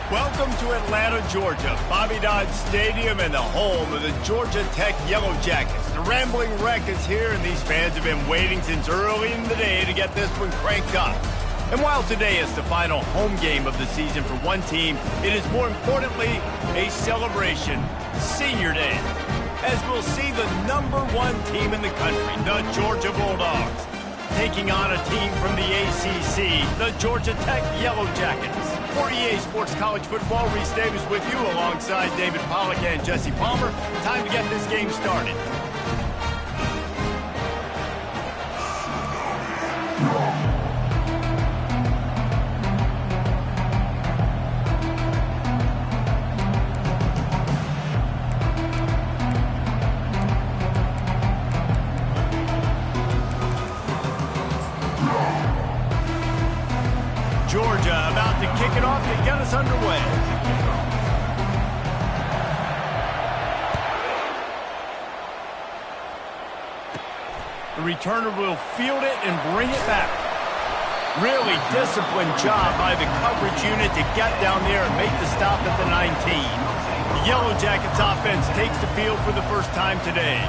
Welcome to Atlanta, Georgia, Bobby Dodd Stadium and the home of the Georgia Tech Yellow Jackets. The Rambling Wreck is here, and these fans have been waiting since early in the day to get this one cranked up. And while today is the final home game of the season for one team, it is more importantly a celebration, Senior Day, as we'll see the #1 team in the country, the Georgia Bulldogs, taking on a team from the ACC, the Georgia Tech Yellow Jackets. For EA Sports College Football, Reese Davis with you alongside David Pollack and Jesse Palmer. Time to get this game started. Georgia about to kick it off to get us underway. The returner will field it and bring it back. Really disciplined job by the coverage unit to get down there and make the stop at the 19. The Yellow Jackets offense takes the field for the first time today.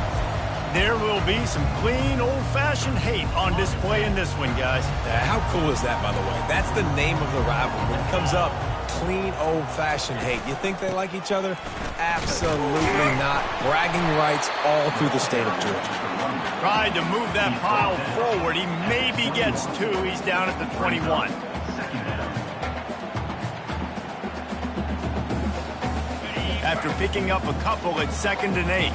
There will be some clean, old-fashioned hate on display in this one, guys. How cool is that, by the way? That's the name of the rival. When it comes up, clean, old-fashioned hate. You think they like each other? Absolutely not. Bragging rights all through the state of Georgia. Tried to move that pile forward. He maybe gets two. He's down at the 21. After picking up a couple at 2nd and 8.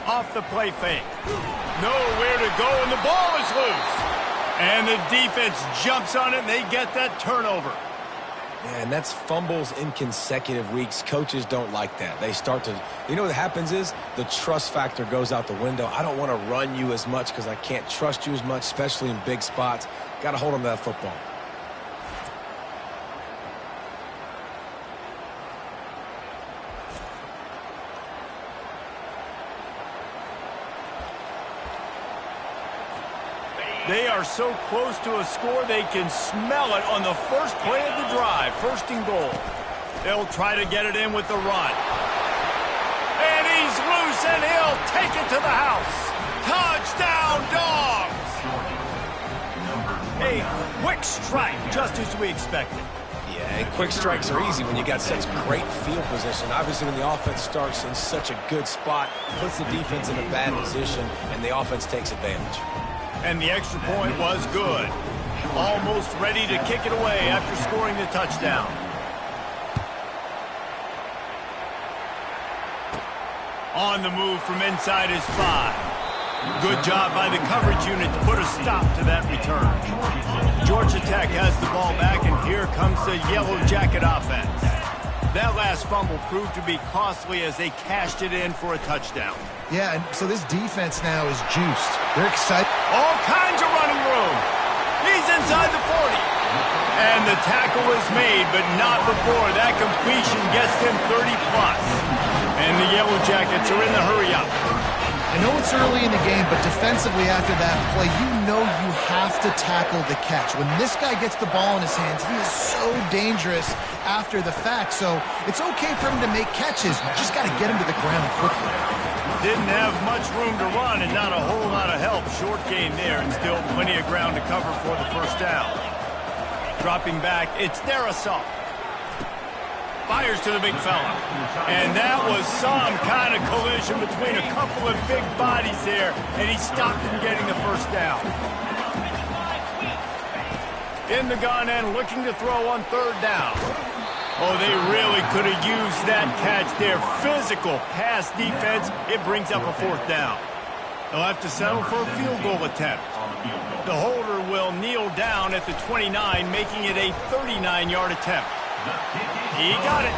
Off the play fake. Nowhere to go, and the ball is loose. And the defense jumps on it, and they get that turnover. Yeah, and that's fumbles in consecutive weeks. Coaches don't like that. They start to, you know what happens is the trust factor goes out the window. I don't want to run you as much because I can't trust you as much, especially in big spots. Got to hold on to that football. They are so close to a score they can smell it on the first play of the drive. 1st and goal. They'll try to get it in with the run. And he's loose, and he'll take it to the house. Touchdown, Dogs! A quick strike, just as we expected. Yeah, and quick strikes are easy when you got such great field position. Obviously, when the offense starts in such a good spot, puts the defense in a bad position, and the offense takes advantage. And the extra point was good. Almost ready to kick it away after scoring the touchdown. On the move from inside his 5. Good job by the coverage unit to put a stop to that return. Georgia Tech has the ball back, and here comes the Yellow Jacket offense. That last fumble proved to be costly as they cashed it in for a touchdown. Yeah, and so this defense now is juiced. They're excited. All kinds of running room. He's inside the 40. And the tackle is made, but not before that completion gets them 30-plus. And the Yellow Jackets are in the hurry-up. I know it's early in the game, but defensively after that play, you know you have to tackle the catch. When this guy gets the ball in his hands, he is so dangerous after the fact. So it's okay for him to make catches. You just got to get him to the ground quickly. Didn't have much room to run and not a whole lot of help. Short gain there and still plenty of ground to cover for the 1st down. Dropping back, it's Darrisaw. Fires to the big fella. And that was some kind of collision between a couple of big bodies there, and he stopped from getting the 1st down. In the gun and looking to throw on 3rd down. Oh, they really could have used that catch there. Physical pass defense. It brings up a 4th down. They'll have to settle for a field goal attempt. The holder will kneel down at the 29, making it a 39-yard attempt. He got it.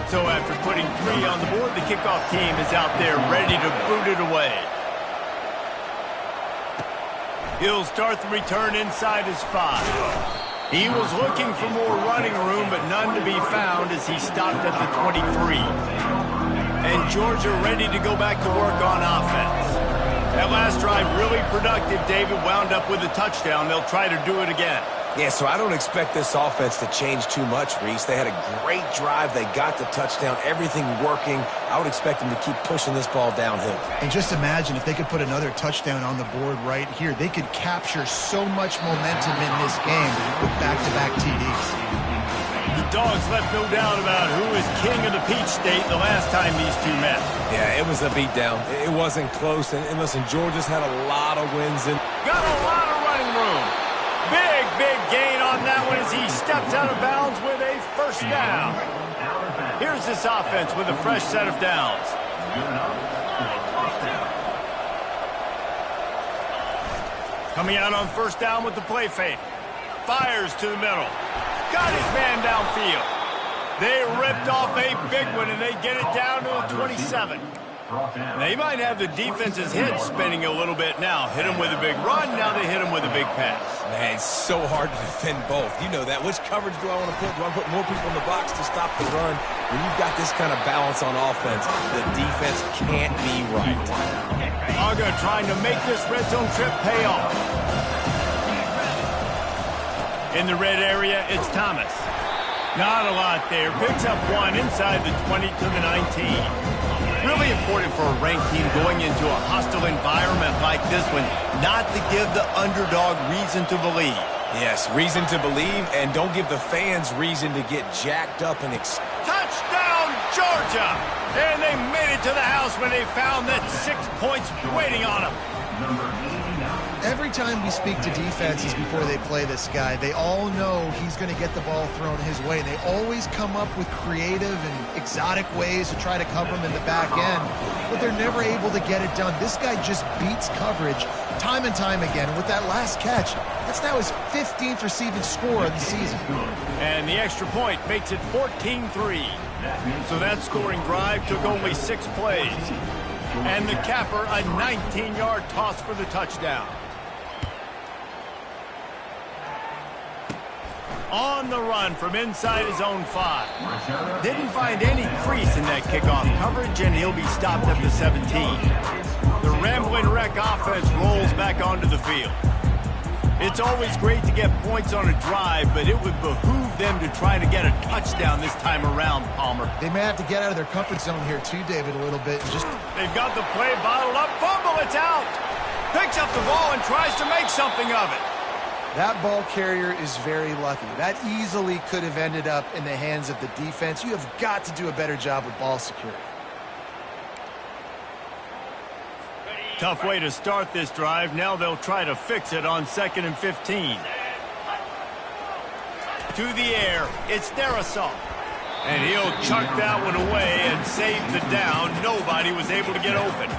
So after putting 3 on the board, the kickoff team is out there ready to boot it away. He'll start the return inside his 5. He was looking for more running room, but none to be found as he stopped at the 23. And Georgia ready to go back to work on offense. That last drive really productive. David wound up with a touchdown. They'll try to do it again. Yeah, so I don't expect this offense to change too much, Reese. They had a great drive. They got the touchdown, everything working. I would expect them to keep pushing this ball downhill. And just imagine if they could put another touchdown on the board right here. They could capture so much momentum in this game with back-to-back TDs. The Dogs left no doubt about who is king of the Peach State the last time these two met. Yeah, it was a beatdown. It wasn't close. And listen, Georgia's had a lot of wins. Got a lot of running room. Big gain on that one as he steps out of bounds with a first down. Here's this offense with a fresh set of downs. Coming out on first down with the play fake. Fires to the middle. Got his man downfield. They ripped off a big one, and they get it down to the 27. They might have the defense's head spinning a little bit now. Hit him with a big run, now they hit him with a big pass. Man, it's so hard to defend both. You know that. Which coverage do I want to put? Do I put more people in the box to stop the run? When you've got this kind of balance on offense, the defense can't be right. Aga trying to make this red zone trip pay off. In the red area, it's Thomas. Not a lot there. Picks up one inside the 20 to the 19. Really important for a ranked team going into a hostile environment like this one, not to give the underdog reason to believe. Yes, reason to believe, and don't give the fans reason to get jacked up and Touchdown, Georgia! And they made it to the house when they found that 6 points waiting on them. Every time we speak to defenses before they play this guy, they all know he's going to get the ball thrown his way. They always come up with creative and exotic ways to try to cover him in the back end, but they're never able to get it done. This guy just beats coverage time and time again. With that last catch, that's now his 15th receiving score of the season. And the extra point makes it 14-3. So that scoring drive took only 6 plays. And the capper, a 19-yard toss for the touchdown. On the run from inside his own 5. Didn't find any crease in that kickoff coverage, and he'll be stopped at the 17. The Rambling Wreck offense rolls back onto the field. It's always great to get points on a drive, but it would behoove them to try to get a touchdown this time around, Palmer. They may have to get out of their comfort zone here too, David, a little bit. They've got the play bottled up. Fumble, it's out. Picks up the ball and tries to make something of it. That ball carrier is very lucky. That easily could have ended up in the hands of the defense. You have got to do a better job with ball security. Tough way to start this drive. Now they'll try to fix it on 2nd and 15. To the air, it's Darrisaw. And he'll chuck that one away and save the down. Nobody was able to get open.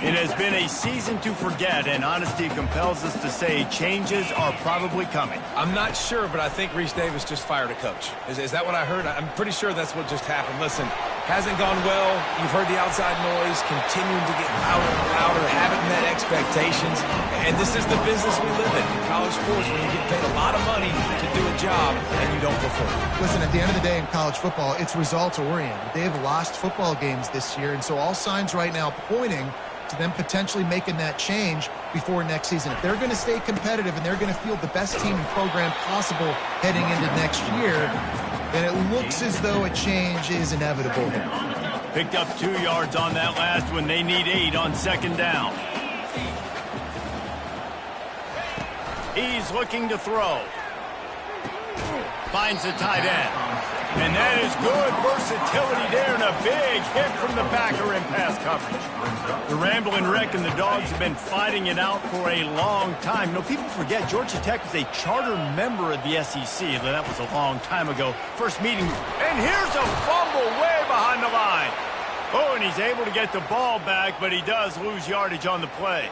It has been a season to forget, and honesty compels us to say changes are probably coming. I'm not sure, but I think Reese Davis just fired a coach. Is that what I heard? I'm pretty sure that's what just happened. Listen, hasn't gone well. You've heard the outside noise, continuing to get louder and louder, haven't met expectations. And this is the business we live in college sports, when you get paid a lot of money to do a job and you don't perform. Listen, at the end of the day in college football, it's results-oriented. They have lost football games this year, and so all signs right now pointing to them potentially making that change before next season. If they're going to stay competitive and they're going to field the best team and program possible heading into next year, then it looks as though a change is inevitable. Picked up 2 yards on that last one. They need 8 on 2nd down. He's looking to throw. Finds the tight end. And that is good versatility there, and a big hit from the backer in pass coverage. The Rambling Wreck and the Dogs have been fighting it out for a long time. You know, people forget Georgia Tech is a charter member of the SEC. That was a long time ago. First meeting, and here's a fumble way behind the line. Oh, and he's able to get the ball back, but he does lose yardage on the play.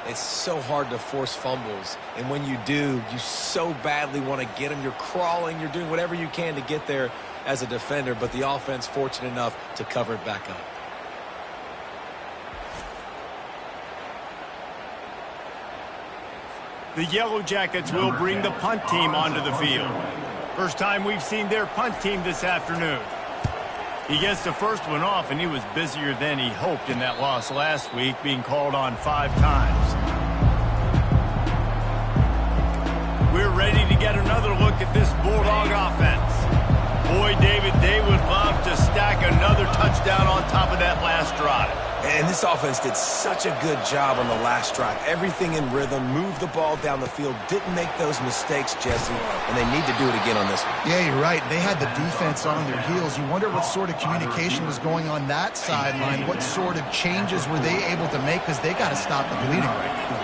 It's so hard to force fumbles, and when you do, you so badly want to get them. You're crawling, you're doing whatever you can to get there as a defender, but the offense fortunate enough to cover it back up. The Yellow Jackets will bring the punt team onto the field. First time we've seen their punt team this afternoon. He gets the first one off, and he was busier than he hoped in that loss last week, being called on 5 times. We're ready to get another look at this Bulldog offense. Boy, David, they would love to stack another touchdown on top of that last drive. And this offense did such a good job on the last drive. Everything in rhythm, moved the ball down the field, didn't make those mistakes, Jesse, and they need to do it again on this one. Yeah, you're right. They had the defense on their heels. You wonder what sort of communication was going on that sideline. What sort of changes were they able to make, because they got to stop the bleeding right now.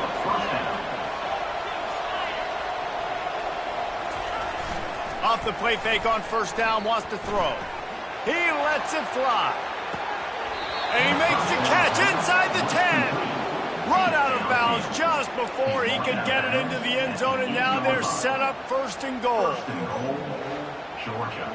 Off the play fake on first down, wants to throw. He lets it fly. And he makes the catch inside the 10. Run out of bounds just before he could get it into the end zone, and now they're set up first and goal. First and goal, Georgia.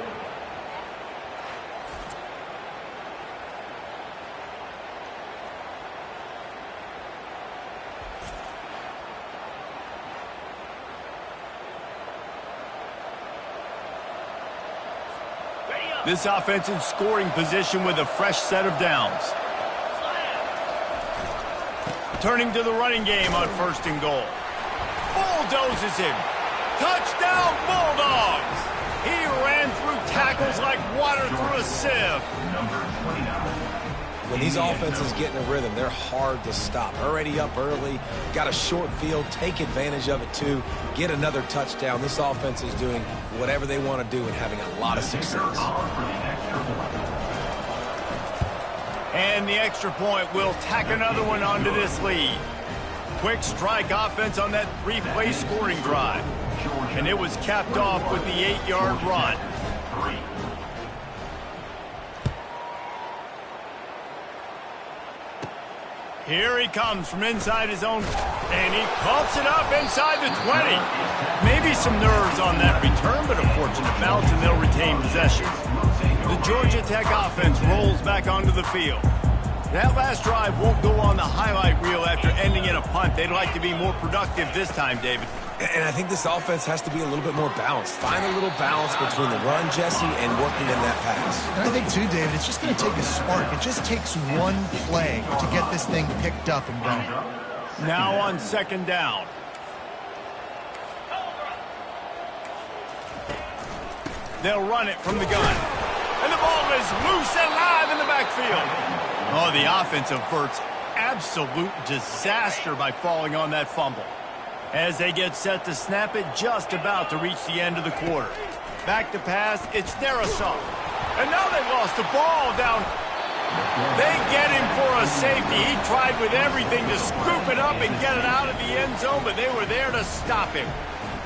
This offense in scoring position with a fresh set of downs. Turning to the running game on first and goal. Bulldozes him. Touchdown, Bulldogs! He ran through tackles like water through a sieve. Number 29. When these offenses get in a rhythm, they're hard to stop. Already up early, got a short field, take advantage of it too, get another touchdown. This offense is doing whatever they want to do and having a lot of success. And the extra point will tack another one onto this lead. Quick strike offense on that 3-play scoring drive. And it was capped off with the 8-yard run. Here he comes from inside his own, and he coughs it up inside the 20. Maybe some nerves on that return, but a fortunate bounce, and they'll retain possession. The Georgia Tech offense rolls back onto the field. That last drive won't go on the highlight reel after ending in a punt. They'd like to be more productive this time, David. And I think this offense has to be a little bit more balanced. Find a little balance between the run, Jesse, and working in that pass. And I think, too, David, it's just going to take a spark. It just takes one play to get this thing picked up and going. Now on second down. They'll run it from the gun. And the ball is loose and live in the backfield. Oh, the offense averts absolute disaster by falling on that fumble. As they get set to snap it, just about to reach the end of the quarter. Back to pass, it's Darrisaw. And now they've lost the ball down. They get him for a safety. He tried with everything to scoop it up and get it out of the end zone, but they were there to stop him.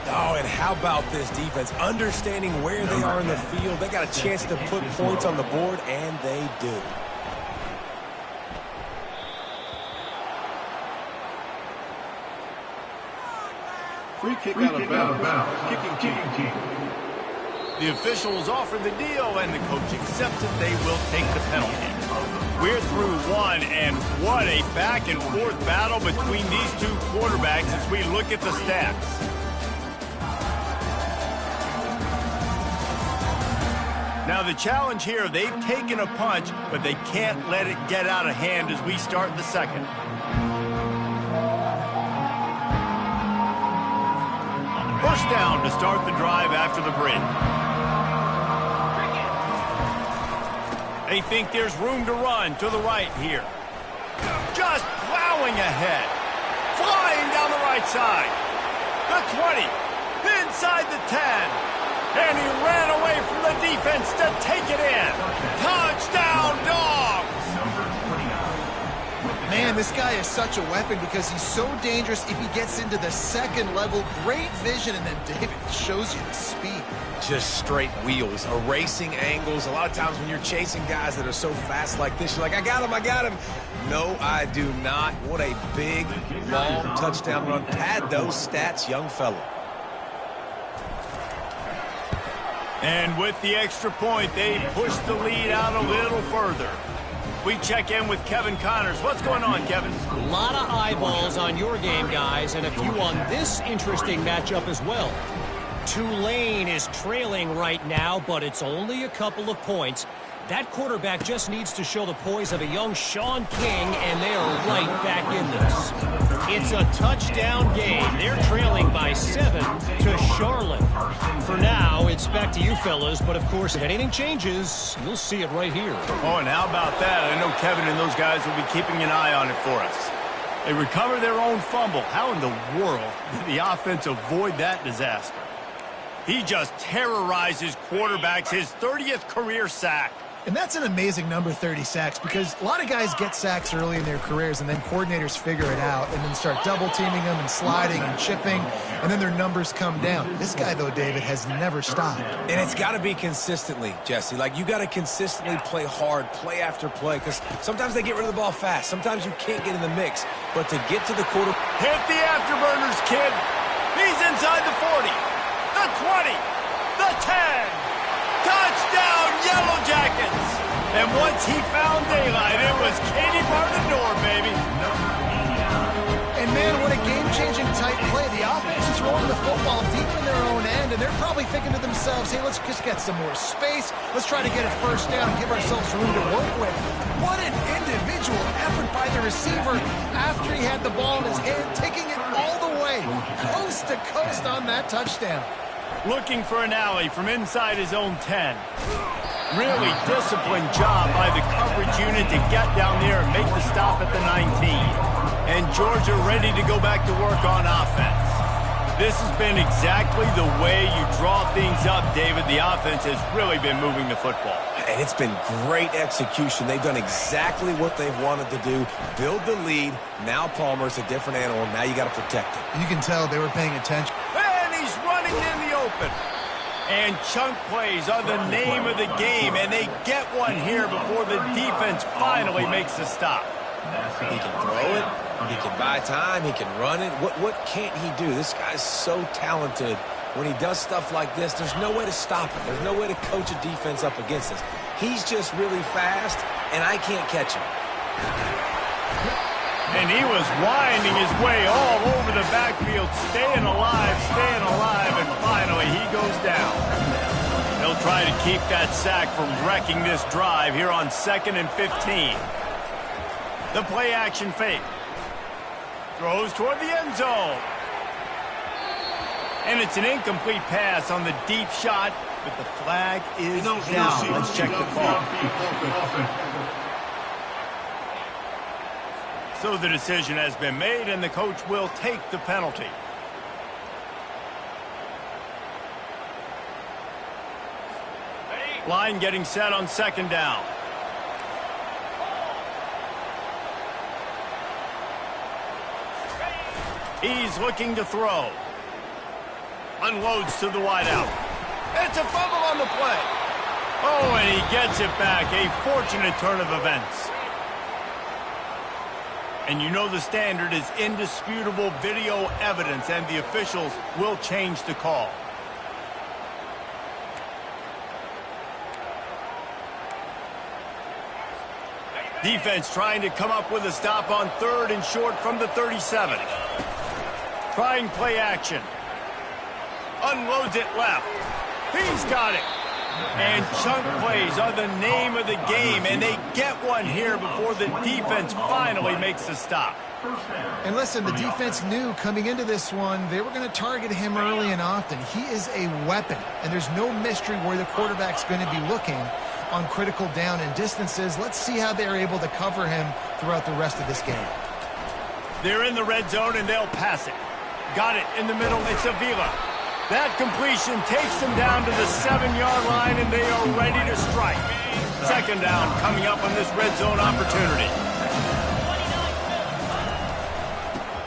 Oh, and how about this defense? Understanding where they are in the field. They got a chance to put points on the board, and they do. Free kick out of bounds. Kicking team. The officials offer the deal, and the coach accepts it. They will take the penalty. We're through one, and what a back-and-forth battle between these two quarterbacks as we look at the stats. Now, the challenge here, they've taken a punch, but they can't let it get out of hand as we start the second. First down to start the drive after the break. They think there's room to run to the right here. Just plowing ahead. Flying down the right side. The 20. Inside the 10. And he ran away from the defense to take it in. Touchdown, Dogs! Man, this guy is such a weapon because he's so dangerous if he gets into the second level. Great vision, and then David shows you the speed. Just straight wheels, erasing angles. A lot of times when you're chasing guys that are so fast like this, you're like, I got him. No, I do not. What a big, long touchdown run. Pad those stats, young fella. And with the extra point, they push the lead out a little further. We check in with Kevin Connors. What's going on, Kevin? A lot of eyeballs on your game, guys, and a few on this interesting matchup as well. Tulane is trailing right now, but it's only a couple of points. That quarterback just needs to show the poise of a young Sean King, and they are right back in this. It's a touchdown game. They're trailing by 7 to Charlotte. For now, it's back to you fellas, but of course, if anything changes, you'll see it right here. Oh, and how about that? I know Kevin and those guys will be keeping an eye on it for us. They recover their own fumble. How in the world did the offense avoid that disaster? He just terrorizes quarterbacks, his 30th career sack. And that's an amazing number, 30 sacks, because a lot of guys get sacks early in their careers, and then coordinators figure it out and then start double-teaming them and sliding and chipping, and then their numbers come down. This guy, though, David, has never stopped. And it's got to be consistently, Jesse. Like, you got to consistently play hard, play after play, because sometimes they get rid of the ball fast. Sometimes you can't get in the mix. But to get to the quarter... Hit the afterburners, kid. He's inside the 40, the 20, the 10. Touchdown, Yellow Jackets! And once he found daylight, it was Katie bar the door, baby. And, man, what a game-changing tight play. The offense is rolling the football deep in their own end, and they're probably thinking to themselves, hey, let's just get some more space. Let's try to get a first down and give ourselves room to work with. What an individual effort by the receiver after he had the ball in his hand, taking it all the way, coast to coast on that touchdown. Looking for an alley from inside his own 10. Really disciplined job by the coverage unit to get down there and make the stop at the 19. And Georgia ready to go back to work on offense. This has been exactly the way you draw things up, David. The offense has really been moving the football. And it's been great execution. They've done exactly what they've wanted to do. Build the lead. Now Palmer's a different animal. Now you got to protect him. You can tell they were paying attention. He's running in the open. And chunk plays are the name of the game, and they get one here before the defense finally makes a stop. He can throw it. He can buy time. He can run it. What can't he do? This guy's so talented. When he does stuff like this, there's no way to stop him. There's no way to coach a defense up against us. He's just really fast, and I can't catch him. And he was winding his way all over the backfield, staying alive, and finally he goes down. They'll try to keep that sack from wrecking this drive here on 2nd and 15. The play-action fake. Throws toward the end zone. And it's an incomplete pass on the deep shot, but the flag is down. Let's check the call. So the decision has been made, and the coach will take the penalty. Line getting set on 2nd down. He's looking to throw. Unloads to the wideout. It's a fumble on the play. Oh, and he gets it back. A fortunate turn of events. And you know the standard is indisputable video evidence, and the officials will change the call. Defense trying to come up with a stop on 3rd and short from the 37. Trying play action. Unloads it left. He's got it. And chunk plays are the name of the game, and they get one here before the defense finally makes the stop. And listen, the defense knew coming into this one, they were going to target him early and often. He is a weapon, and there's no mystery where the quarterback's going to be looking on critical down and distances. Let's see how they're able to cover him throughout the rest of this game. They're in the red zone, and they'll pass it. Got it in the middle. It's Avila. That completion takes them down to the 7-yard line, and they are ready to strike. 2nd down coming up on this red zone opportunity.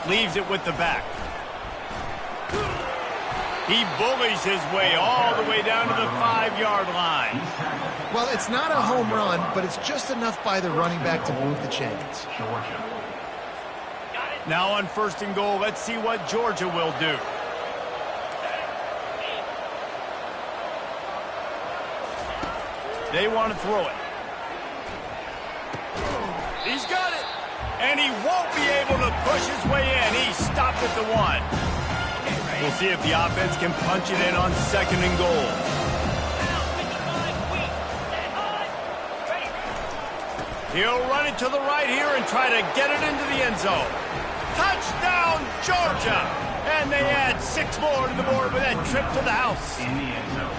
Leaves it with the back. He bullies his way all the way down to the 5-yard line. Well, it's not a home run, but it's just enough by the running back to move the chains. Now on 1st and goal, let's see what Georgia will do. They want to throw it. He's got it. And he won't be able to push his way in. He stopped at the 1. We'll see if the offense can punch it in on 2nd and goal. He'll run it to the right here and try to get it into the end zone. Touchdown, Georgia! And they add 6 more to the board with that trip to the house. In the end zone.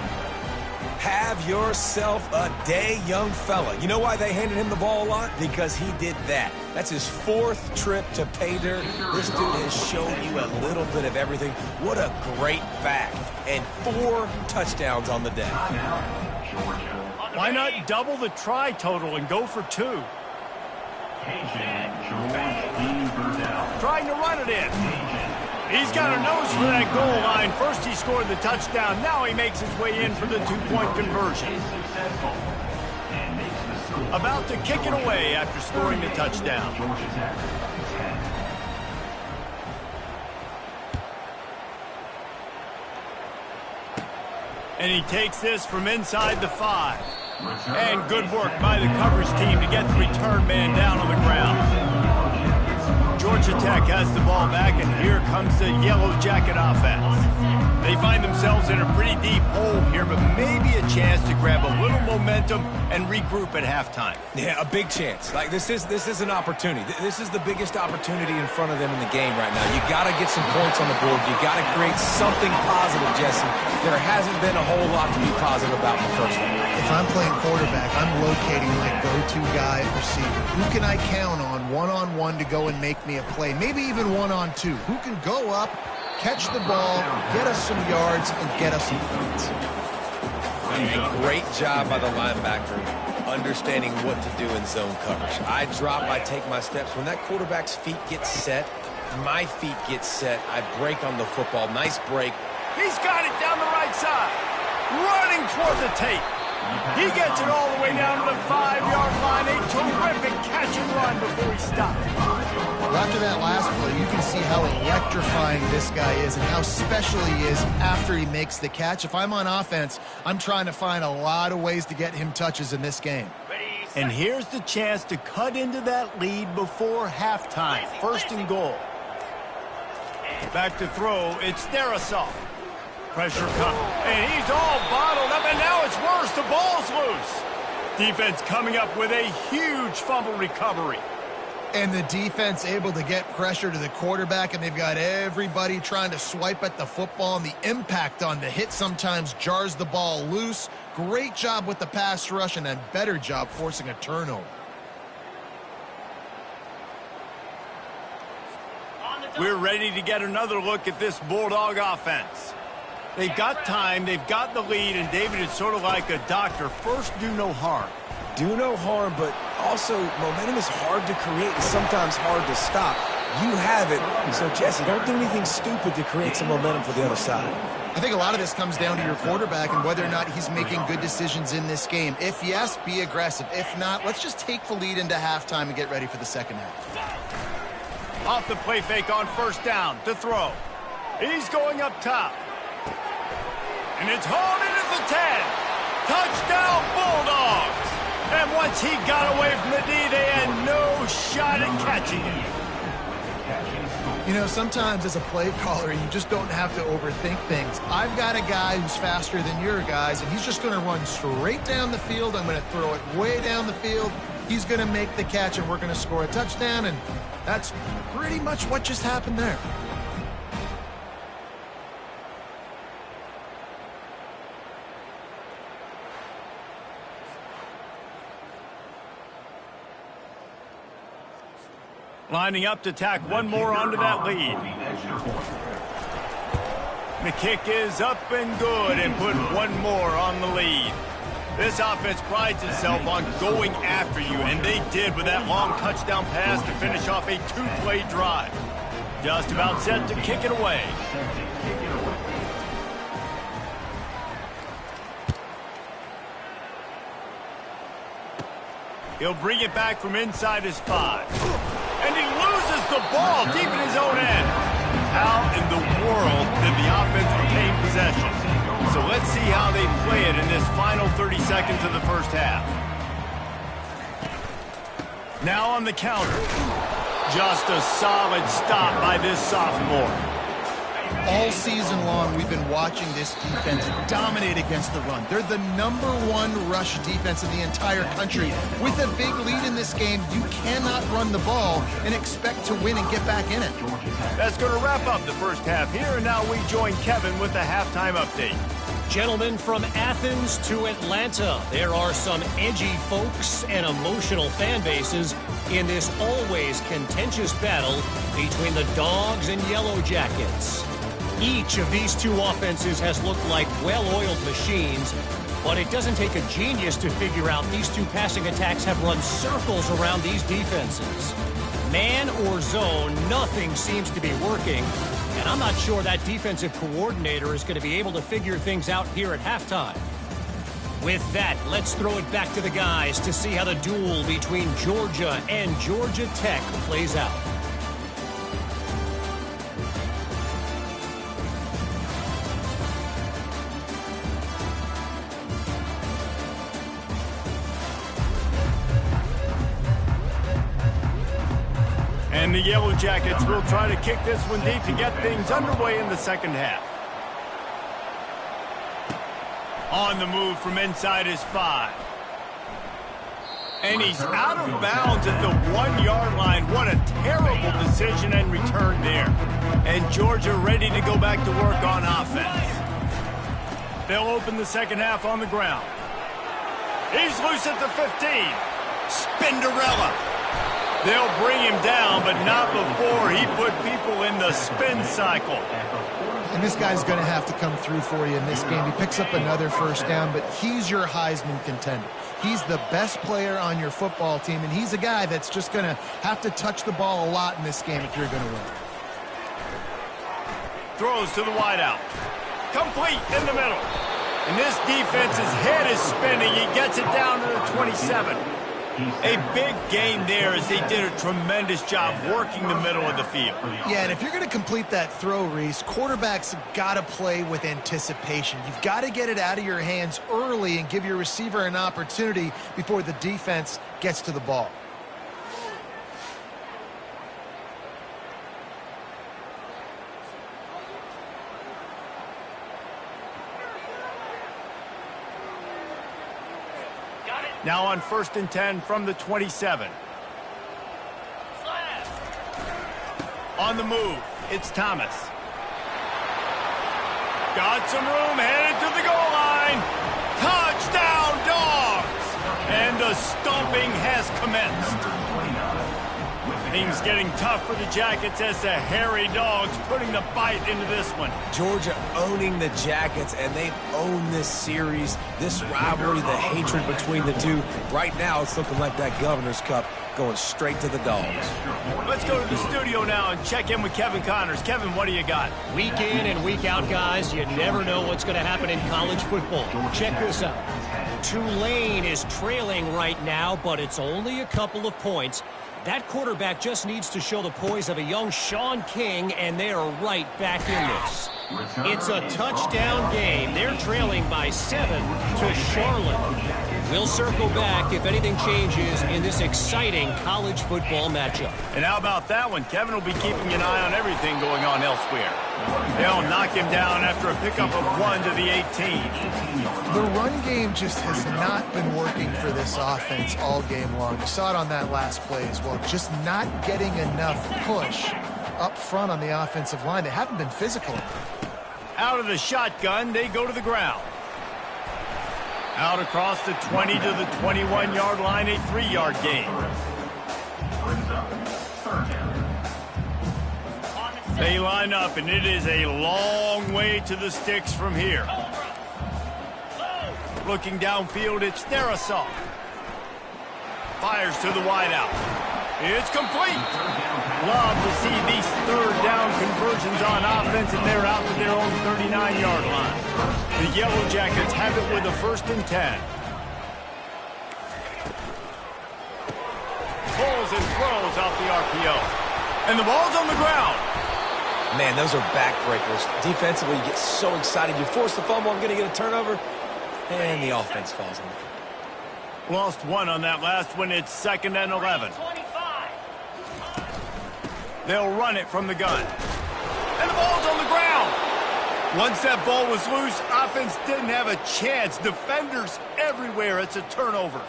Have yourself a day, young fella. You know why they handed him the ball a lot? Because he did that. That's his 4th trip to pay dirt. This dude has shown you a little bit of everything. What a great back. And 4 touchdowns on the day. Timeout, Georgia. Why not double the try total and go for 2? Agent George D. Burdell. Trying to run it in. He's got a nose for that goal line. First he scored the touchdown. Now he makes his way in for the 2-point conversion. Is successful and makes the score. About to kick it away after scoring the touchdown. Georgia Tech 10. And he takes this from inside the 5. And good work by the coverage team to get the return man down on the ground. Georgia Tech has the ball back, and here comes the Yellow Jacket offense. They find themselves in a pretty deep hole here, but maybe a chance to grab a little momentum and regroup at halftime. Yeah, a big chance. Like, this is an opportunity. This is the biggest opportunity in front of them in the game right now. You got to get some points on the board. You got to create something positive, Jesse. There hasn't been a whole lot to be positive about in the first half. If I'm playing quarterback, I'm locating my go-to guy at receiver. Who can I count on one-on-one to go and make me a play? Maybe even one-on-two. Who can go up, catch the ball, get us some yards, and get us some points? A great job by the linebacker understanding what to do in zone coverage. I drop, I take my steps. When that quarterback's feet get set, my feet get set, I break on the football. Nice break. He's got it down the right side. Running toward the tape. He gets it all the way down to the 5-yard line. A terrific catch and run before he stopped. Well, after that last play, you can see how electrifying this guy is and how special he is after he makes the catch. If I'm on offense, I'm trying to find a lot of ways to get him touches in this game. And here's the chance to cut into that lead before halftime. 1st and goal. Back to throw. It's Darisaw. Pressure coming. And he's all bottled up, and now it's worse. The ball's loose. Defense coming up with a huge fumble recovery. And the defense able to get pressure to the quarterback, and they've got everybody trying to swipe at the football, and the impact on the hit sometimes jars the ball loose. Great job with the pass rush, and a better job forcing a turnover. We're ready to get another look at this Bulldog offense. They've got time, they've got the lead, and David is sort of like a doctor. First, do no harm. Do no harm, but also momentum is hard to create and sometimes hard to stop. You have it, so Jesse, don't do anything stupid to create some momentum for the other side. I think a lot of this comes down to your quarterback and whether or not he's making good decisions in this game. If yes, be aggressive. If not, let's just take the lead into halftime and get ready for the second half. Off the play fake on 1st down to throw. He's going up top. And it's hauled into the 10. Touchdown, Bulldogs. And once he got away from the D, they had no shot at catching him. You know, sometimes as a play caller, you just don't have to overthink things. I've got a guy who's faster than your guys, and he's just going to run straight down the field. I'm going to throw it way down the field. He's going to make the catch, and we're going to score a touchdown, and that's pretty much what just happened there. Lining up to tack one more onto that lead. The kick is up and good and put one more on the lead. This offense prides itself on going after you, and they did with that long touchdown pass to finish off a 2-play drive. Just about set to kick it away. He'll bring it back from inside his 5. And he loses the ball deep in his own end. How in the world did the offense retain possession? So let's see how they play it in this final 30 seconds of the first half. Now on the counter. Just a solid stop by this sophomore. All season long, we've been watching this defense dominate against the run. They're the #1 rush defense in the entire country. With a big lead in this game, you cannot run the ball and expect to win and get back in it. That's going to wrap up the first half here, and now we join Kevin with the halftime update. Gentlemen, from Athens to Atlanta, there are some edgy folks and emotional fan bases in this always contentious battle between the Dogs and Yellow Jackets. Each of these two offenses has looked like well-oiled machines, but it doesn't take a genius to figure out these two passing attacks have run circles around these defenses. Man or zone, nothing seems to be working, and I'm not sure that defensive coordinator is going to be able to figure things out here at halftime. With that, let's throw it back to the guys to see how the duel between Georgia and Georgia Tech plays out. And the Yellow Jackets will try to kick this one deep to get things underway in the second half. On the move from inside his 5. And he's out of bounds at the 1-yard line. What a terrible decision and return there. And Georgia ready to go back to work on offense. They'll open the second half on the ground. He's loose at the 15. Spinderella. They'll bring him down, but not before he put people in the spin cycle. And this guy's going to have to come through for you in this game. He picks up another first down, but he's your Heisman contender. He's the best player on your football team, and he's a guy that's just going to have to touch the ball a lot in this game if you're going to win. Throws to the wideout. Complete in the middle. And this defense's head is spinning. He gets it down to the 27. A big gain there as they did a tremendous job working the middle of the field. Yeah, and if you're going to complete that throw, Reese, quarterbacks got to play with anticipation. You've got to get it out of your hands early and give your receiver an opportunity before the defense gets to the ball. Now on 1st and 10 from the 27. On the move, it's Thomas. Got some room, headed to the goal line. Touchdown, Dogs! And the stomping has commenced. Things getting tough for the Jackets as the hairy Dogs putting the bite into this one. Georgia owning the Jackets, and they've owned this series, this rivalry, the hatred between the two. Right now, it's looking like that Governor's Cup going straight to the Dogs. Let's go to the studio now and check in with Kevin Connors. Kevin, what do you got? Week in and week out, guys, you never know what's going to happen in college football. Check this out. Tulane is trailing right now, but it's only a couple of points. That quarterback just needs to show the poise of a young Sean King, and they are right back in this. It's a touchdown game. They're trailing by 7 to Charlotte. We'll circle back if anything changes in this exciting college football matchup. And how about that one? Kevin will be keeping an eye on everything going on elsewhere. They'll knock him down after a pickup of 1 to the 18. The run game just has not been working for this offense all game long. You saw it on that last play as well. Just not getting enough push up front on the offensive line. They haven't been physical. Out of the shotgun, they go to the ground. Out across the 20 to the 21-yard line, a 3-yard gain. They line up, and it is a long way to the sticks from here. Looking downfield, it's Darrisaw. Fires to the wideout. It's complete. Love to see these third down conversions on offense, and they're out to their own 39-yard line. The Yellow Jackets have it with a 1st and 10. Pulls and throws off the RPO. And the ball's on the ground. Man, those are backbreakers. Defensively, you get so excited. You force the fumble, I'm going to get a turnover, and the offense falls on the field. Lost one on that last one. It's 2nd and 11. They'll run it from the gun. And the ball's on the ground. Once that ball was loose, offense didn't have a chance. Defenders everywhere. It's a turnover.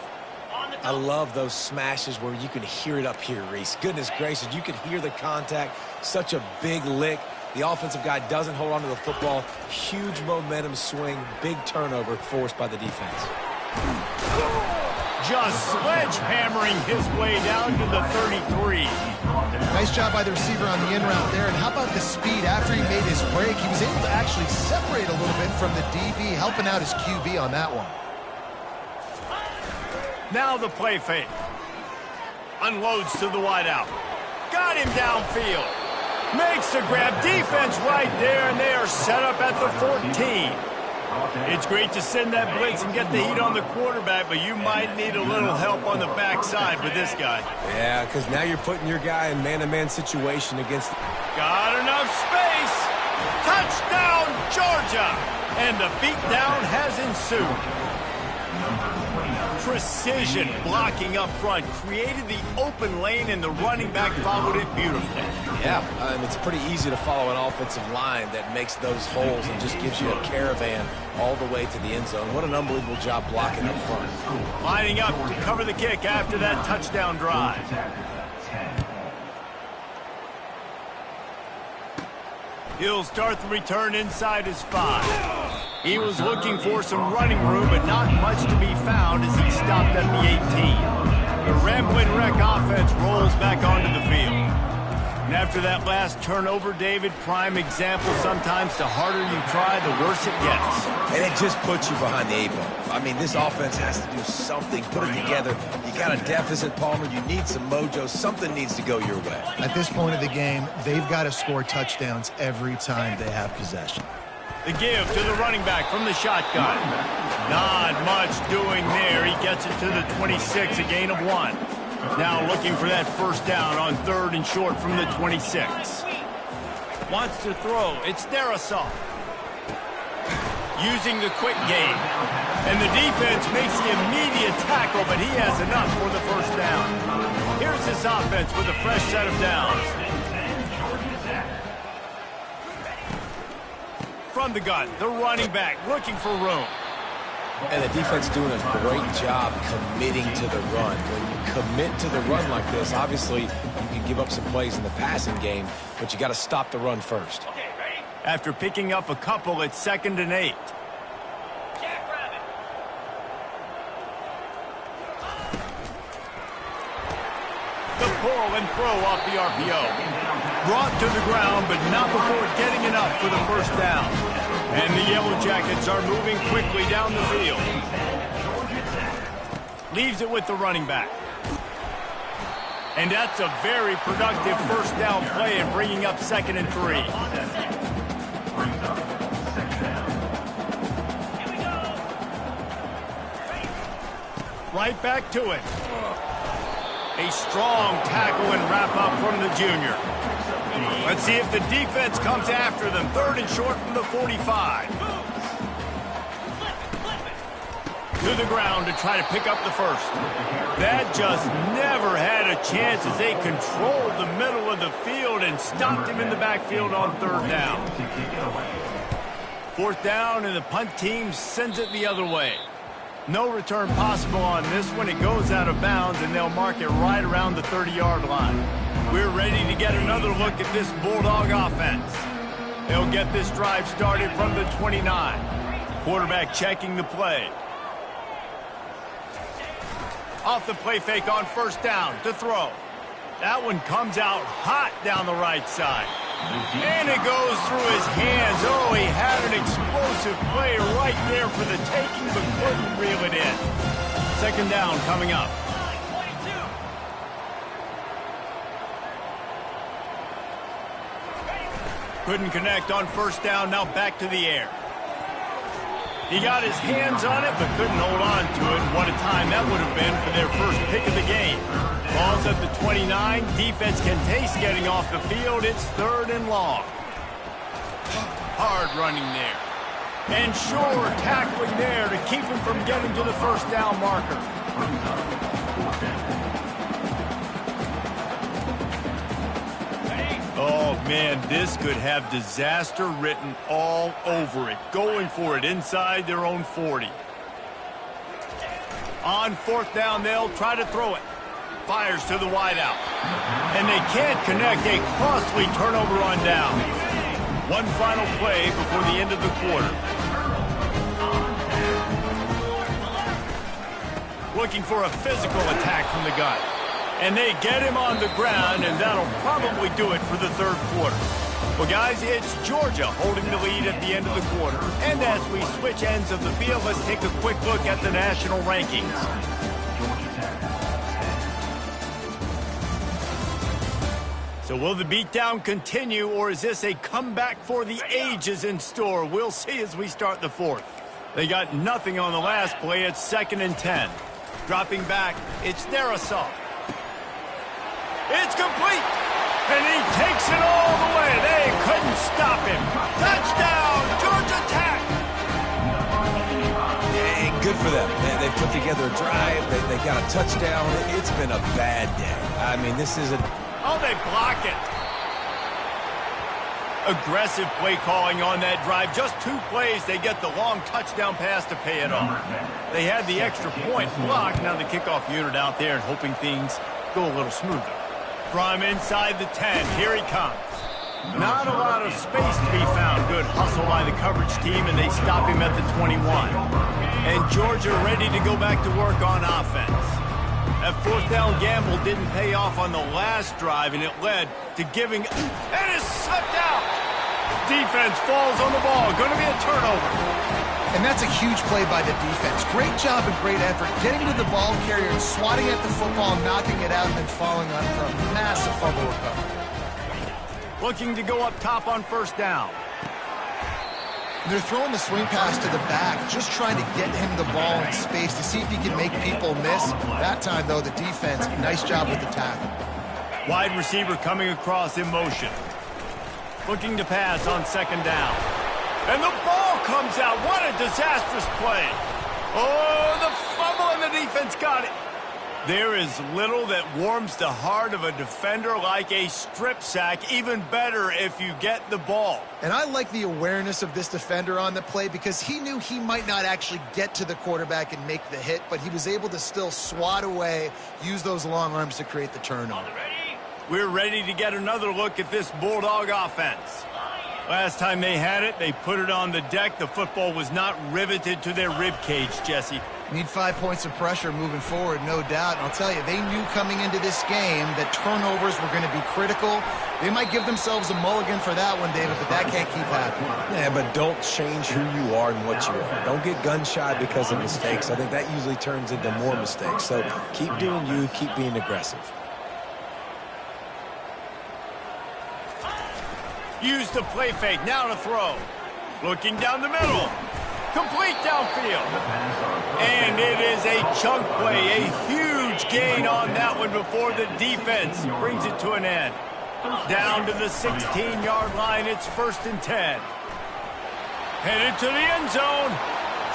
I love those smashes where you can hear it up here, Reese. Goodness gracious, you can hear the contact. Such a big lick. The offensive guy doesn't hold on to the football. Huge momentum swing. Big turnover forced by the defense. Just sledgehammering his way down to the 33. Nice job by the receiver on the in route there. And how about the speed after he made his break? He was able to actually separate a little bit from the DB, helping out his QB on that one. Now the play fake. Unloads to the wideout. Got him downfield. Makes the grab. Defense right there, and they are set up at the 14. It's great to send that blitz and get the heat on the quarterback, but you might need a little help on the backside with this guy. Yeah, because now you're putting your guy in man-to-man situation against... Got enough space. Touchdown, Georgia. And the beatdown has ensued. Precision blocking up front created the open lane, and the running back followed it beautifully. Yeah, it's pretty easy to follow an offensive line that makes those holes and just gives you a caravan all the way to the end zone. What an unbelievable job blocking up front. Lining up to cover the kick after that touchdown drive. He'll start the return inside his 5. He was looking for some running room, but not much to be found as he stopped at the 18. The Rambling Wreck offense rolls back onto the field. And after that last turnover, David, prime example, sometimes the harder you try, the worse it gets. And it just puts you behind the 8 ball. I mean, this offense has to do something, put it together. You got a deficit, Palmer. You need some mojo. Something needs to go your way. At this point of the game, they've got to score touchdowns every time they have possession. The give to the running back from the shotgun. Not much doing there. He gets it to the 26, a gain of 1. Now looking for that first down on 3rd and short from the 26. Wants to throw. It's Darrisaw. Using the quick game. And the defense makes the immediate tackle, but he has enough for the first down. Here's this offense with a fresh set of downs. From the gun, the running back looking for room. And the defense doing a great job committing to the run. When you commit to the run like this, obviously you can give up some plays in the passing game, but you got to stop the run first. After picking up a couple, it's 2nd and 8. The pull and throw off the RPO. Brought to the ground, but not before getting enough for the first down. And the Yellow Jackets are moving quickly down the field. Leaves it with the running back. And that's a very productive first down play and bringing up 2nd and 3. Right back to it. A strong tackle and wrap up from the junior. Let's see if the defense comes after them. 3rd and short from the 45. To the ground to try to pick up the first. That just never had a chance as they controlled the middle of the field and stopped him in the backfield on 3rd down. 4th down, and the punt team sends it the other way. No return possible on this one. It goes out of bounds, and they'll mark it right around the 30-yard line. We're ready to get another look at this Bulldog offense. They'll get this drive started from the 29. Quarterback checking the play. Off the play fake on 1st down to throw. That one comes out hot down the right side. And it goes through his hands. Oh, he had an explosive play right there for the taking, but couldn't reel it in. 2nd down coming up. Couldn't connect on 1st down. Now back to the air. He got his hands on it, but couldn't hold on to it. What a time that would have been for their first pick of the game. Ball's at the 29. Defense can taste getting off the field. It's 3rd and long. Hard running there. And sure tackling there to keep him from getting to the first down marker. brings up 4th down. Oh, man, this could have disaster written all over it. Going for it inside their own 40. On 4th down, they'll try to throw it. Fires to the wideout. And they can't connect. A costly turnover on down. One final play before the end of the quarter. Looking for a physical attack from the gun. And they get him on the ground, and that'll probably do it for the 3rd quarter. Well, guys, it's Georgia holding the lead at the end of the quarter. And as we switch ends of the field, let's take a quick look at the national rankings. So will the beatdown continue, or is this a comeback for the ages in store? We'll see as we start the 4th. They got nothing on the last play. It's 2nd and 10. Dropping back, it's Darrisaw. It's complete, and he takes it all the way. They couldn't stop him. Touchdown, Georgia Tech! Yeah, good for them. They put together a drive. They got a touchdown. It's been a bad day. I mean, this isn't... Oh, they block it. Aggressive play calling on that drive. Just 2 plays, they get the long touchdown pass to pay it off. They had the extra point blocked. Now the kickoff unit out there and hoping things go a little smoother. From inside the 10, here he comes. Not a lot of space to be found. Good hustle by the coverage team, and they stop him at the 21. And Georgia ready to go back to work on offense. That 4th down gamble didn't pay off on the last drive, and it led to giving... And it's slipped out! Defense falls on the ball. Going to be a turnover. And that's a huge play by the defense. Great job and great effort getting to the ball carrier and swatting at the football, knocking it out, and then falling on it for a massive fumble recovery. Looking to go up top on 1st down. They're throwing the swing pass to the back, just trying to get him the ball in space to see if he can make people miss. That time, though, the defense, nice job with the tackle. Wide receiver coming across in motion. Looking to pass on 2nd down. And the ball comes out. What a disastrous play. Oh, the fumble, and the defense got it. There is little that warms the heart of a defender like a strip sack. Even better if you get the ball. And I like the awareness of this defender on the play because he knew he might not actually get to the quarterback and make the hit, but he was able to still swat away, use those long arms to create the turnover. We're ready to get another look at this Bulldog offense. Last time they had it, they put it on the deck. The football was not riveted to their rib cage, Jesse. Need 5 points of pressure moving forward, no doubt. And I'll tell you, they knew coming into this game that turnovers were going to be critical. They might give themselves a mulligan for that one, David, but that can't keep happening. Yeah, but don't change who you are and what you are. Don't get gun-shy because of mistakes. I think that usually turns into more mistakes. So keep doing you, keep being aggressive. Use the play fake, now to throw. Looking down the middle. Complete downfield. And it is a chunk play, a huge gain on that one before the defense brings it to an end. Down to the 16-yard line, it's 1st and 10. Headed to the end zone.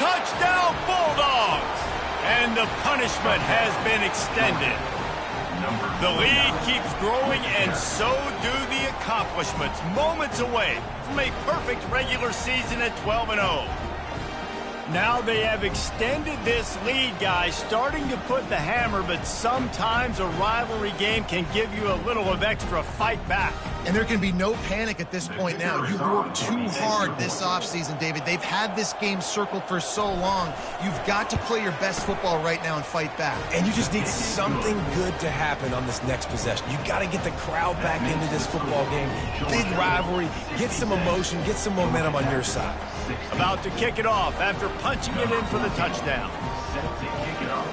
Touchdown, Bulldogs! And the punishment has been extended. The lead keeps growing, and so do the accomplishments. Moments away from a perfect regular season at 12-0. Now they have extended this lead, guys, starting to put the hammer, but sometimes a rivalry game can give you a little of extra fight back. And there can be no panic at this point now. You worked too hard this offseason, David. They've had this game circled for so long. You've got to play your best football right now and fight back. And you just need something good to happen on this next possession. You got to get the crowd back into this football game. Big rivalry. Get some emotion. Get some momentum on your side. About to kick it off after punching it in for the touchdown. Set to kick it off.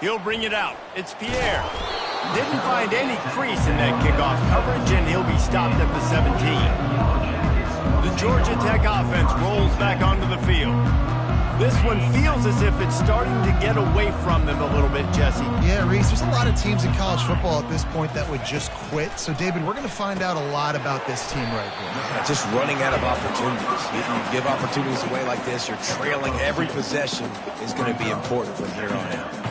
He'll bring it out. It's Pierre. Didn't find any crease in that kickoff coverage, and he'll be stopped at the 17. The Georgia Tech offense rolls back onto the field. This one feels as if it's starting to get away from them a little bit, Jesse. Yeah, Reese, there's a lot of teams in college football at this point that would just quit. So, David, we're going to find out a lot about this team right here. Yeah, just running out of opportunities. If you give opportunities away like this, you're trailing. Every possession is going to be important from here on out.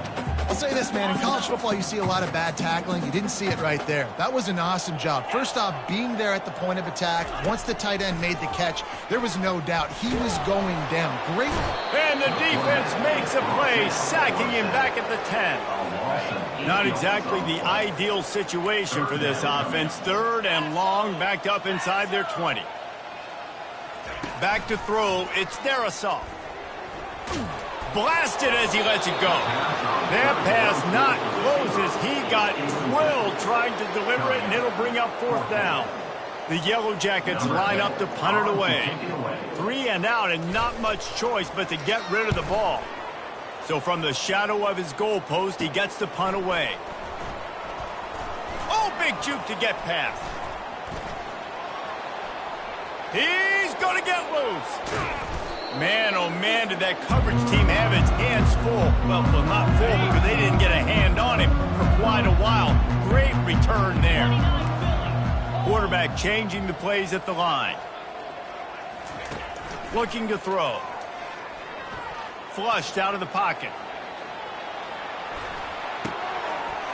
I'll say this, man. In college football, you see a lot of bad tackling. You didn't see it right there. That was an awesome job. First off, being there at the point of attack. Once the tight end made the catch, there was no doubt he was going down. Great. And the defense makes a play, sacking him back at the 10. Not exactly the ideal situation for this offense. 3rd and long, backed up inside their 20. Back to throw, it's Darrisaw. Blasted as he lets it go. That pass not close as he got drilled trying to deliver it, and it'll bring up 4th down. The Yellow Jackets line up to punt it away. 3 and out, and not much choice but to get rid of the ball. So from the shadow of his goalpost, he gets the punt away. Oh, big juke to get past. He's going to get loose. Man, oh man, did that coverage team have its hands full. Well, not full because they didn't get a hand on him for quite a while. Great return there. Quarterback changing the plays at the line. Looking to throw. Flushed out of the pocket.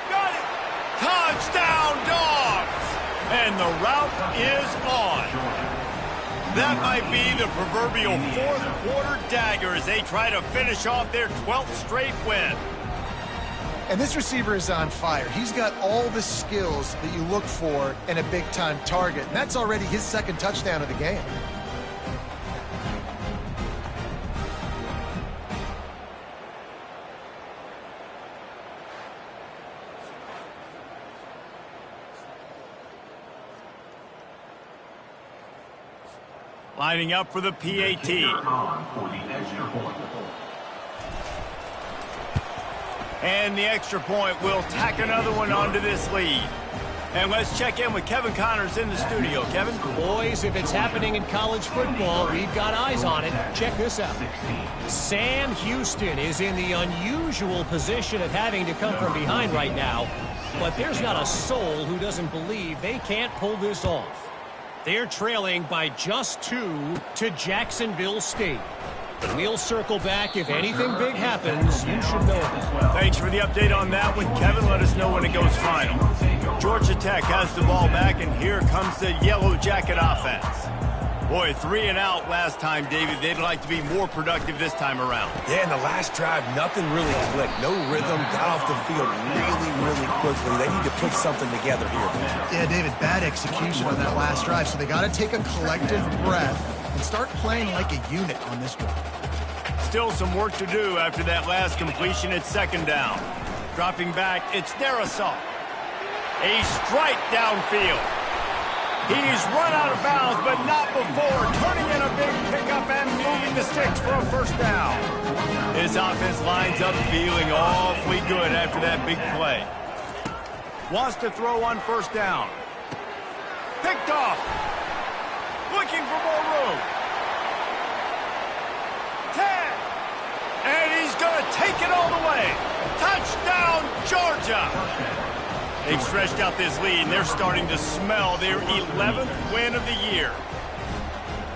Got it! Touchdown, Dogs! And the route is on. That might be the proverbial 4th quarter dagger as they try to finish off their 12th straight win. And this receiver is on fire. He's got all the skills that you look for in a big-time target. And that's already his 2nd touchdown of the game. Lining up for the PAT. And the extra point will tack another one onto this lead. And let's check in with Kevin Connors in the studio. Kevin? Boys, if it's happening in college football, we've got eyes on it. Check this out. Sam Houston is in the unusual position of having to come from behind right now. But there's not a soul who doesn't believe they can't pull this off. They're trailing by just 2 to Jacksonville State. We'll circle back. If anything big happens, you should know it. Thanks for the update on that one, Kevin. Let us know when it goes final. Georgia Tech has the ball back, and here comes the Yellow Jacket offense. Boy, 3 and out last time, David. They'd like to be more productive this time around. Yeah, in the last drive, nothing really clicked. No rhythm, got off the field really quickly. They need to put something together here. Yeah, David, bad execution on that last drive. So they got to take a collective breath and start playing like a unit on this drive. Still some work to do after that last completion at 2nd down. Dropping back, it's Darrisaw. A strike downfield. He's run out of bounds, but not before turning in a big pickup and moving the sticks for a 1st down. His offense lines up feeling awfully good after that big play. Wants to throw on 1st down. Picked off. Looking for more room. 10. And he's going to take it all the way. Touchdown, Georgia. They've stretched out this lead, and they're starting to smell their 11th win of the year.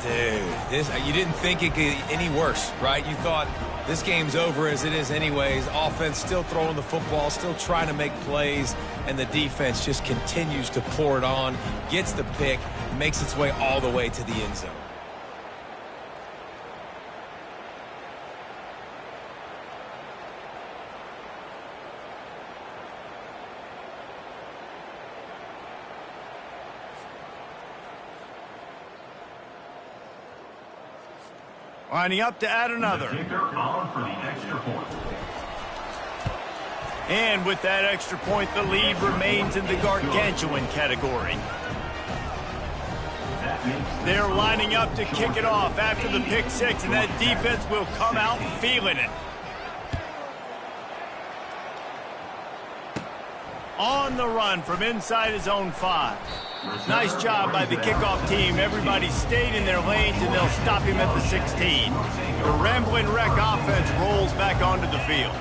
Dude, you didn't think it could get any worse, right? You thought this game's over as it is anyways. Offense still throwing the football, still trying to make plays, and the defense just continues to pour it on, gets the pick, makes its way all the way to the end zone. Lining up to add another. And with that extra point, the lead remains in the gargantuan category. They're lining up to kick it off after the pick 6, and that defense will come out feeling it. On the run from inside his own 5. Nice job by the kickoff team. Everybody stayed in their lanes, and they'll stop him at the 16. The Rambling Wreck offense rolls back onto the field.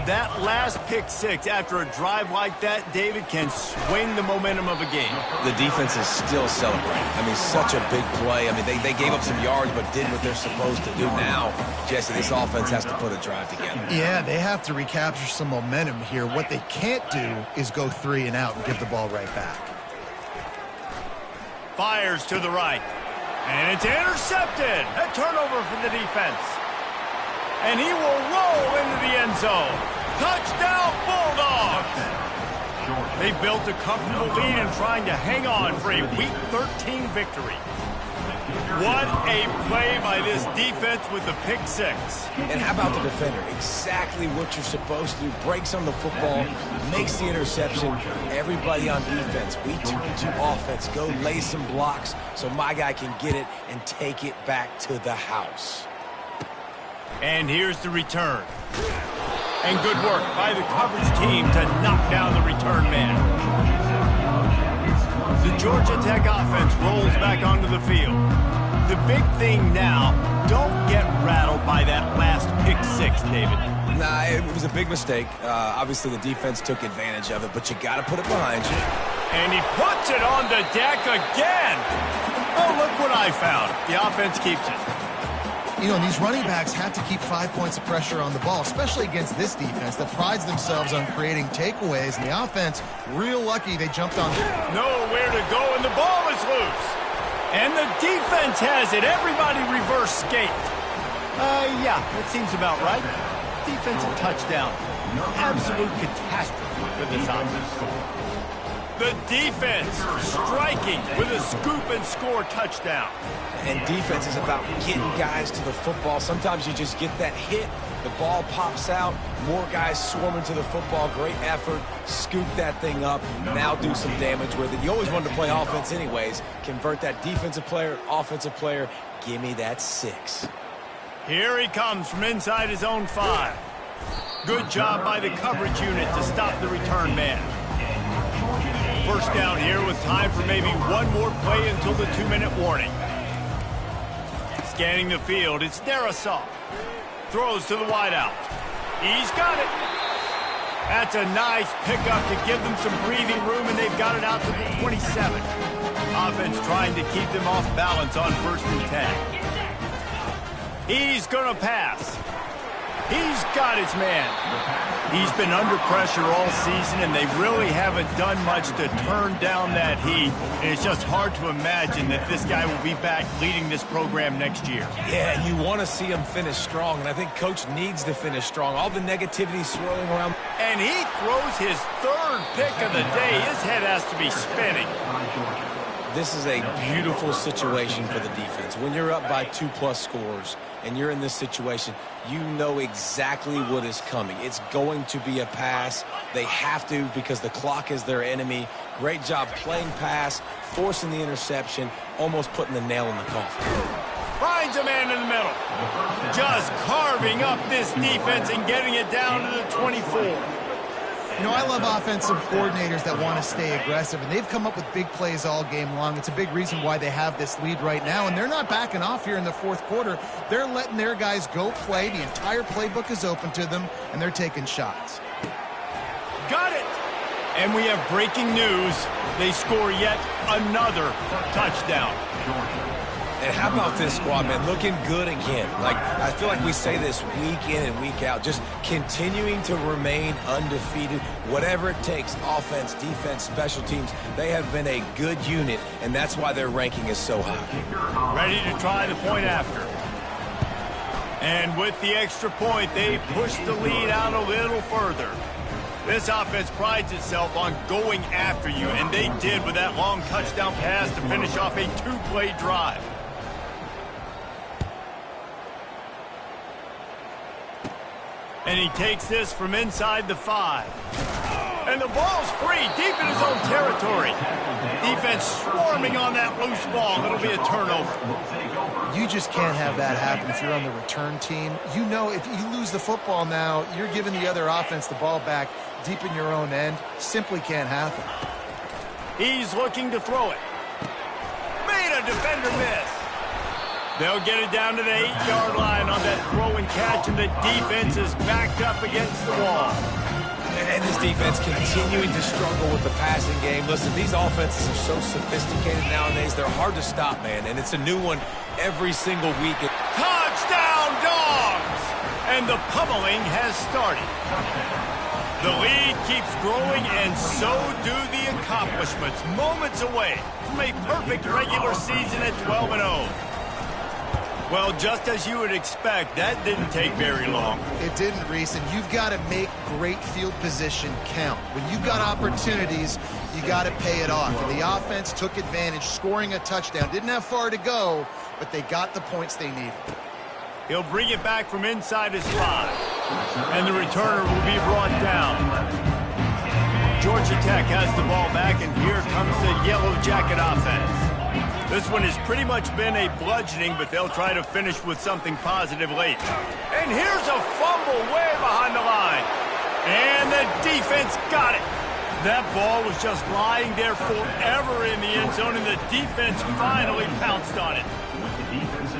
That last pick six after a drive like that, David, can swing the momentum of a game. The defense is still celebrating. I mean, such a big play. I mean, they gave up some yards but did what they're supposed to do. Now, Jesse, this offense has to put a drive together. Yeah, they have to recapture some momentum here. What they can't do is go 3 and out and give the ball right back. Fires to the right. And it's intercepted. A turnover for the defense. And he will roll into the end zone. Touchdown, Bulldogs! They built a comfortable lead and trying to hang on for a Week 13 victory. What a play by this defense with the pick six. And how about the defender? Exactly what you're supposed to do. Breaks on the football, makes the interception. Everybody on defense, we turn to offense. Go lay some blocks so my guy can get it and take it back to the house. And here's the return. And good work by the coverage team to knock down the return man. The Georgia Tech offense rolls back onto the field. The big thing now, don't get rattled by that last pick six, David. Nah, it was a big mistake. Obviously, the defense took advantage of it, but you got to put it behind you. And he puts it on the deck again. Oh, look what I found. The offense keeps it. You know, and these running backs have to keep 5 points of pressure on the ball, especially against this defense that prides themselves on creating takeaways. And the offense, real lucky they jumped on. Nowhere to go, and the ball is loose. And the defense has it. Everybody reverse skate. Yeah, that seems about right. Defensive touchdown. Absolute catastrophe for this offense. The defense striking with a scoop and score touchdown. And defense is about getting guys to the football. Sometimes you just get that hit, the ball pops out, more guys swarming to the football. Great effort, scoop that thing up, now do some damage with it. You always wanted to play offense anyways. Convert that defensive player, offensive player, give me that 6. Here he comes from inside his own 5. Good job by the coverage unit to stop the return man. First down here with time for maybe one more play until the 2-minute warning. Scanning the field, it's Darrisaw. Throws to the wideout. He's got it. That's a nice pickup to give them some breathing room, and they've got it out to the 27. Offense trying to keep them off balance on 1st and 10. He's going to pass. He's got his man. He's been under pressure all season, and they really haven't done much to turn down that heat. And it's just hard to imagine that this guy will be back leading this program next year. Yeah, you want to see him finish strong, and I think Coach needs to finish strong. All the negativity swirling around. And he throws his 3rd pick of the day. His head has to be spinning. This is a beautiful situation for the defense. When you're up by 2+ scores and you're in this situation, you know exactly what is coming. It's going to be a pass. They have to because the clock is their enemy. Great job playing pass, forcing the interception, almost putting the nail in the coffin. Finds a man in the middle. Just carving up this defense and getting it down to the 24. You know, I love offensive coordinators that want to stay aggressive, and they've come up with big plays all game long. It's a big reason why they have this lead right now, and they're not backing off here in the 4th quarter. They're letting their guys go play. The entire playbook is open to them, and they're taking shots. Got it! And we have breaking news. They score yet another touchdown. And how about this squad, man? Looking good again. Like, I feel like we say this week in and week out. Just continuing to remain undefeated. Whatever it takes, offense, defense, special teams, they have been a good unit, and that's why their ranking is so high. Ready to try the point after. And with the extra point, they push the lead out a little further. This offense prides itself on going after you, and they did with that long touchdown pass to finish off a 2-play drive. And he takes this from inside the 5. And the ball's free, deep in his own territory. Defense swarming on that loose ball. It'll be a turnover. You just can't have that happen if you're on the return team. You know, if you lose the football now, you're giving the other offense the ball back deep in your own end. Simply can't happen. He's looking to throw it. Made a defender miss. They'll get it down to the 8-yard line on that throw and catch, and the defense is backed up against the wall. And this defense continuing to struggle with the passing game. Listen, these offenses are so sophisticated nowadays. They're hard to stop, man, and it's a new one every single week. Touchdown, Dogs! And the pummeling has started. The lead keeps growing, and so do the accomplishments. Moments away from a perfect regular season at 12-0. Well, just as you would expect, that didn't take very long. It didn't, Reese, and you've got to make great field position count. When you've got opportunities, you got to pay it off. And the offense took advantage, scoring a touchdown. Didn't have far to go, but they got the points they needed. He'll bring it back from inside his 5. And the returner will be brought down. Georgia Tech has the ball back, and here comes the Yellow Jacket offense. This one has pretty much been a bludgeoning, but they'll try to finish with something positive late. And here's a fumble way behind the line. And the defense got it. That ball was just lying there forever in the end zone, and the defense finally pounced on it.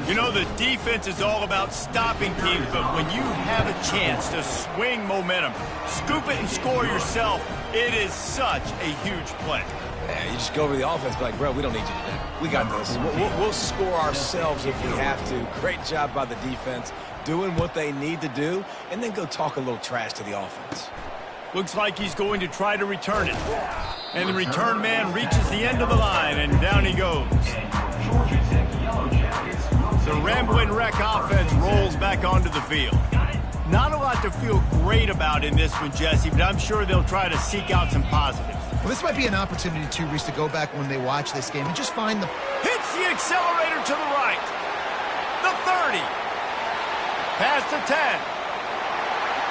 You know, the defense is all about stopping teams, but when you have a chance to swing momentum, scoop it and score yourself, it is such a huge play. Yeah, you just go over the offense, be like, bro, we don't need you today. We got this. We'll score ourselves if we have to. Great job by the defense, doing what they need to do, and then go talk a little trash to the offense. Looks like he's going to try to return it. And the return man reaches the end of the line, and down he goes. The Ramblin' Wreck offense rolls back onto the field. Not a lot to feel great about in this one, Jesse, but I'm sure they'll try to seek out some positives. Well, this might be an opportunity, too, Reese, to go back when they watch this game and just find the... Hits the accelerator to the right. The 30. Past the 10.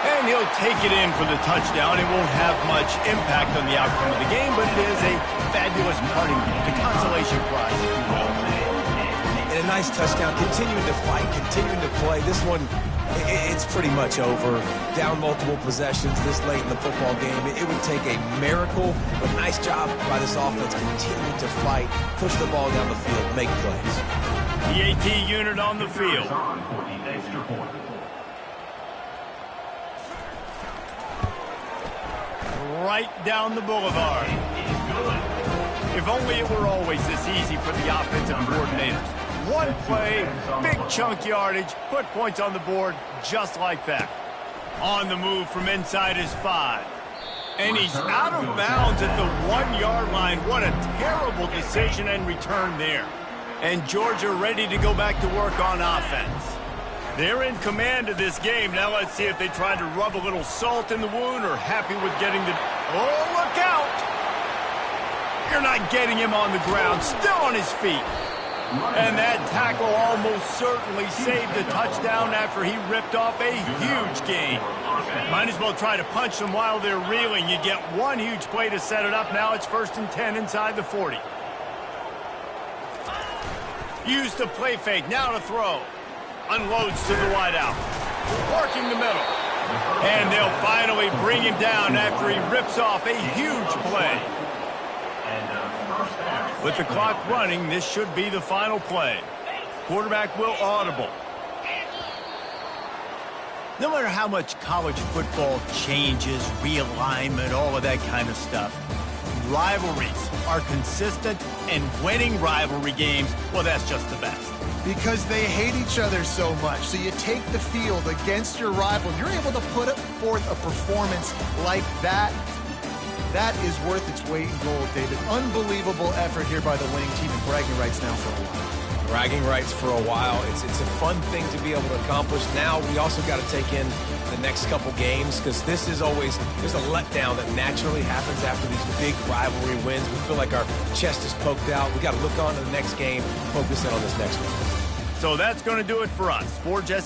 And he'll take it in for the touchdown. It won't have much impact on the outcome of the game, but it is a fabulous parting gift, a consolation prize, if you will. And a nice touchdown, continuing to fight, continuing to play. This one, it's pretty much over. Down multiple possessions this late in the football game. It would take a miracle, but nice job by this offense continuing to fight, push the ball down the field, make plays. The AT unit on the field. Right down the boulevard. If only it were always this easy for the offensive coordinators. One play, big chunk yardage, put points on the board just like that. On the move from inside his 5. And he's out of bounds at the 1-yard line. What a terrible decision and return there. And Georgia ready to go back to work on offense. They're in command of this game. Now let's see if they try to rub a little salt in the wound or happy with getting the... Oh, look out! You're not getting him on the ground. Still on his feet. And that tackle almost certainly saved a touchdown after he ripped off a huge gain. Might as well try to punch them while they're reeling. You get one huge play to set it up. Now it's 1st and 10 inside the 40. Use the play fake. Now to throw. Unloads to the wideout. Working the middle. And they'll finally bring him down after he rips off a huge play. With the clock running, this should be the final play. Quarterback will audible. No matter how much college football changes, realignment, all of that kind of stuff, rivalries are consistent, and winning rivalry games, well, that's just the best. Because they hate each other so much. So you take the field against your rival. You're able to put forth a performance like that. That is worth its weight in gold, David. Unbelievable effort here by the winning team, and bragging rights now for a while. Bragging rights for a while. It's a fun thing to be able to accomplish. Now we also got to take in the next couple games, because this is always, there's a letdown that naturally happens after these big rivalry wins. We feel like our chest is poked out. We got to look on to the next game, focus in on this next one. So that's going to do it for us. For Jesse